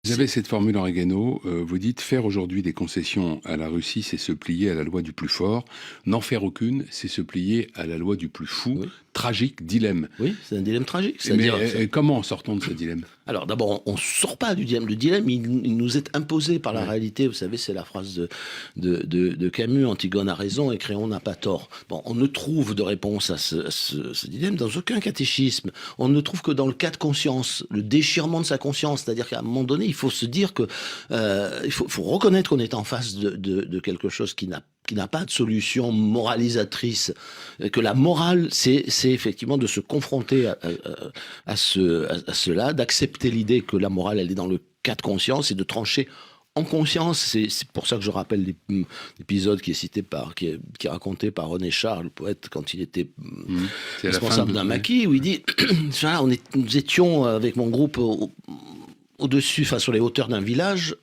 Vous avez cette formule en Regaino, vous dites: «Faire aujourd'hui des concessions à la Russie, c'est se plier à la loi du plus fort. N'en faire aucune, c'est se plier à la loi du plus fou». Oui, Tragique dilemme. oui, c'est un dilemme tragique. Mais C'est-à-dire, comment sortons de ce dilemme? alors d'abord, on ne sort pas du dilemme. Le dilemme, il nous est imposé par la Ouais. réalité. Vous savez, c'est la phrase de Camus, Antigone a raison et Créon n'a pas tort. Bon, on ne trouve de réponse à ce dilemme dans aucun catéchisme. On ne trouve que dans le cas de conscience, le déchirement de sa conscience. C'est-à-dire qu'à un moment donné, il faut se dire que il faut reconnaître qu'on est en face de quelque chose qui n'a pas de solution moralisatrice, que la morale, c'est effectivement de se confronter à cela, d'accepter l'idée que la morale, elle est dans le cas de conscience et de trancher en conscience. C'est pour ça que je rappelle l'épisode qui est cité qui est raconté par René Char, le poète, quand il était Mmh. C'est à la fin responsable de d'un ouais. maquis, où il dit voilà, nous étions avec mon groupe au-dessus, enfin sur les hauteurs d'un village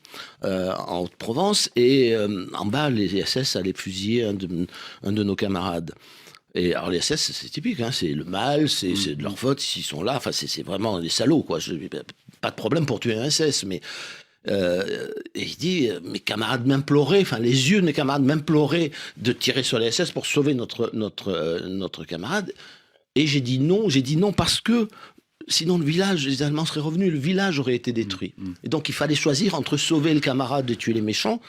en Haute-Provence, et en bas, les SS allaient fusiller un de nos camarades. Et alors les SS, c'est typique, hein, c'est le mal, c'est de leur faute s'ils sont là. Enfin, c'est vraiment des salauds, quoi. Pas de problème pour tuer un SS, mais et il dit, mes camarades m'imploraient, enfin les yeux de mes camarades m'imploraient de tirer sur les SS pour sauver notre camarade. Et j'ai dit non parce que sinon le village, les Allemands seraient revenus, le village aurait été détruit. Et donc il fallait choisir entre sauver le camarade et tuer les méchants,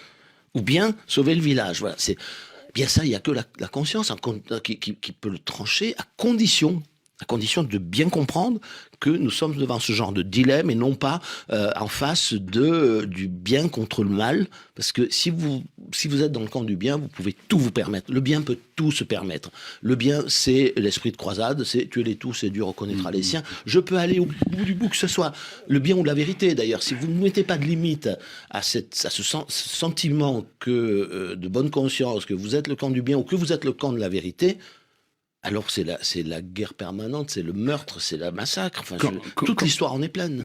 ou bien sauver le village. Voilà, c'est bien ça, il n'y a que la conscience qui peut le trancher, à condition de bien comprendre que nous sommes devant ce genre de dilemme et non pas en face du bien contre le mal. Parce que si vous êtes dans le camp du bien, vous pouvez tout vous permettre. Le bien peut tout se permettre. Le bien, c'est l'esprit de croisade, c'est tuer les tous et Dieu reconnaîtra les siens. Je peux aller au bout du bout, que ce soit le bien ou la vérité. D'ailleurs, si vous ne mettez pas de limite à ce sentiment de bonne conscience, que vous êtes le camp du bien ou que vous êtes le camp de la vérité, alors c'est la guerre permanente, c'est le meurtre, c'est le massacre. Enfin, toute l'histoire en est pleine.